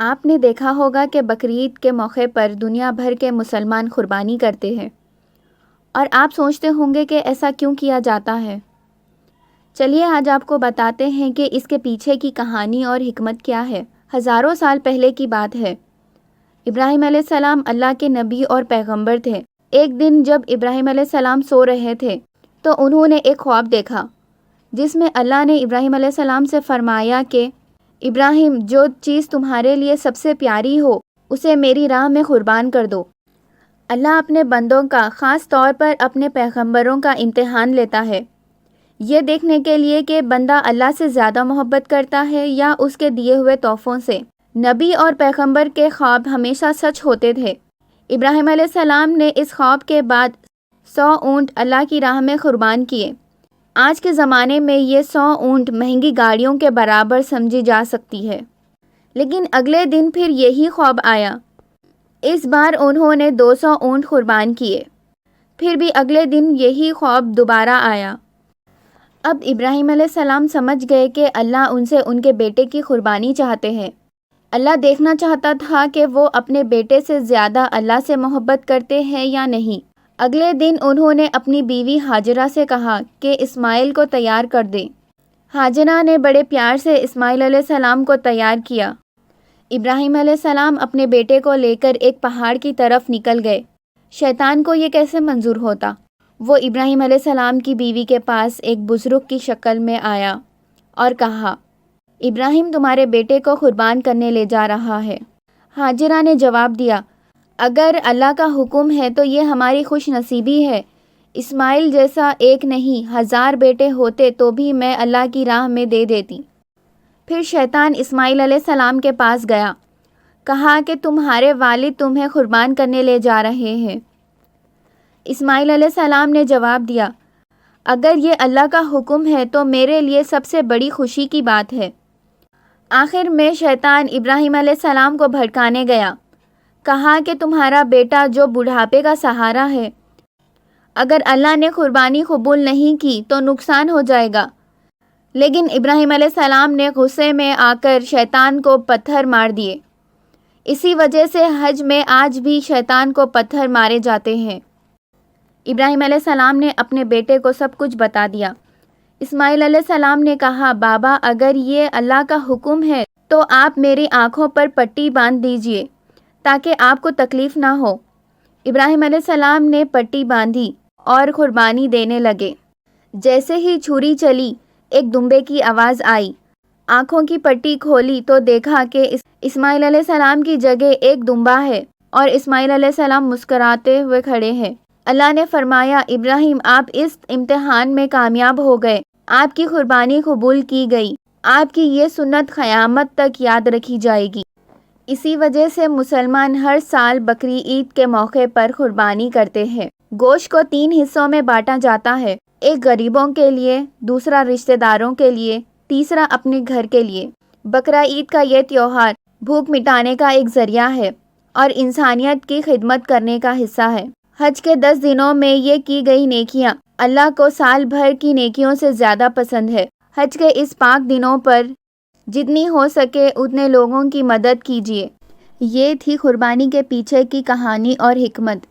آپ نے دیکھا ہوگا کہ بقرعید کے موقع پر دنیا بھر کے مسلمان قربانی کرتے ہیں، اور آپ سوچتے ہوں گے کہ ایسا کیوں کیا جاتا ہے۔ چلیے آج آپ کو بتاتے ہیں کہ اس کے پیچھے کی کہانی اور حکمت کیا ہے۔ ہزاروں سال پہلے کی بات ہے۔ ابراہیم علیہ السلام اللہ کے نبی اور پیغمبر تھے۔ ایک دن جب ابراہیم علیہ السلام سو رہے تھے تو انہوں نے ایک خواب دیکھا، جس میں اللہ نے ابراہیم علیہ السلام سے فرمایا کہ ابراہیم، جو چیز تمہارے لیے سب سے پیاری ہو اسے میری راہ میں قربان کر دو۔ اللہ اپنے بندوں کا، خاص طور پر اپنے پیغمبروں کا امتحان لیتا ہے، یہ دیکھنے کے لیے کہ بندہ اللہ سے زیادہ محبت کرتا ہے یا اس کے دیے ہوئے تحفوں سے۔ نبی اور پیغمبر کے خواب ہمیشہ سچ ہوتے تھے۔ ابراہیم علیہ السلام نے اس خواب کے بعد 100 اونٹ اللہ کی راہ میں قربان کیے۔ آج کے زمانے میں یہ 100 اونٹ مہنگی گاڑیوں کے برابر سمجھی جا سکتی ہے، لیکن اگلے دن پھر یہی خواب آیا۔ اس بار انہوں نے 200 اونٹ قربان کیے، پھر بھی اگلے دن یہی خواب دوبارہ آیا۔ اب ابراہیم علیہ السلام سمجھ گئے کہ اللہ ان سے ان کے بیٹے کی قربانی چاہتے ہیں۔ اللہ دیکھنا چاہتا تھا کہ وہ اپنے بیٹے سے زیادہ اللہ سے محبت کرتے ہیں یا نہیں۔ اگلے دن انہوں نے اپنی بیوی ہاجرہ سے کہا کہ اسماعیل کو تیار کر دیں۔ ہاجرہ نے بڑے پیار سے اسماعیل علیہ السلام کو تیار کیا۔ ابراہیم علیہ السلام اپنے بیٹے کو لے کر ایک پہاڑ کی طرف نکل گئے۔ شیطان کو یہ کیسے منظور ہوتا؟ وہ ابراہیم علیہ السلام کی بیوی کے پاس ایک بزرگ کی شکل میں آیا اور کہا، ابراہیم تمہارے بیٹے کو قربان کرنے لے جا رہا ہے۔ ہاجرہ نے جواب دیا، اگر اللہ کا حکم ہے تو یہ ہماری خوش نصیبی ہے۔ اسماعیل جیسا ایک نہیں 1000 بیٹے ہوتے تو بھی میں اللہ کی راہ میں دے دیتی۔ پھر شیطان اسماعیل علیہ السلام کے پاس گیا، کہا کہ تمہارے والد تمہیں قربان کرنے لے جا رہے ہیں۔ اسماعیل علیہ السلام نے جواب دیا، اگر یہ اللہ کا حکم ہے تو میرے لیے سب سے بڑی خوشی کی بات ہے۔ آخر میں شیطان ابراہیم علیہ السلام کو بھڑکانے گیا، کہا کہ تمہارا بیٹا جو بڑھاپے کا سہارا ہے، اگر اللہ نے قربانی قبول نہیں کی تو نقصان ہو جائے گا۔ لیکن ابراہیم علیہ السلام نے غصے میں آ کر شیطان کو پتھر مار دیے۔ اسی وجہ سے حج میں آج بھی شیطان کو پتھر مارے جاتے ہیں۔ ابراہیم علیہ السلام نے اپنے بیٹے کو سب کچھ بتا دیا۔ اسماعیل علیہ السلام نے کہا، بابا اگر یہ اللہ کا حکم ہے تو آپ میری آنکھوں پر پٹی باندھ دیجئے تاکہ آپ کو تکلیف نہ ہو۔ ابراہیم علیہ السلام نے پٹی باندھی اور قربانی دینے لگے۔ جیسے ہی چھری چلی، ایک دمبے کی آواز آئی۔ آنکھوں کی پٹی کھولی تو دیکھا کہ اسماعیل علیہ السلام کی جگہ ایک دمبا ہے اور اسماعیل علیہ السلام مسکراتے ہوئے کھڑے ہیں۔ اللہ نے فرمایا، ابراہیم آپ اس امتحان میں کامیاب ہو گئے، آپ کی قربانی قبول کی گئی، آپ کی یہ سنت قیامت تک یاد رکھی جائے گی۔ اسی وجہ سے مسلمان ہر سال بقرعید کے موقع پر قربانی کرتے ہیں۔ گوشت کو 3 حصوں میں بانٹا جاتا ہے، ایک غریبوں کے لیے، دوسرا رشتہ داروں کے لیے، تیسرا اپنے گھر کے لیے۔ بقرعید کا یہ تہوار بھوک مٹانے کا ایک ذریعہ ہے اور انسانیت کی خدمت کرنے کا حصہ ہے۔ حج کے 10 دنوں میں یہ کی گئی نیکیاں اللہ کو سال بھر کی نیکیوں سے زیادہ پسند ہے۔ حج کے اس پاک دنوں پر جتنی ہو سکے اتنے لوگوں کی مدد کیجیے۔ یہ تھی قربانی کے پیچھے کی کہانی اور حکمت۔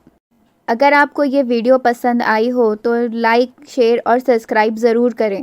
اگر آپ کو یہ ویڈیو پسند آئی ہو تو لائک، شیئر اور سبسکرائب ضرور کریں۔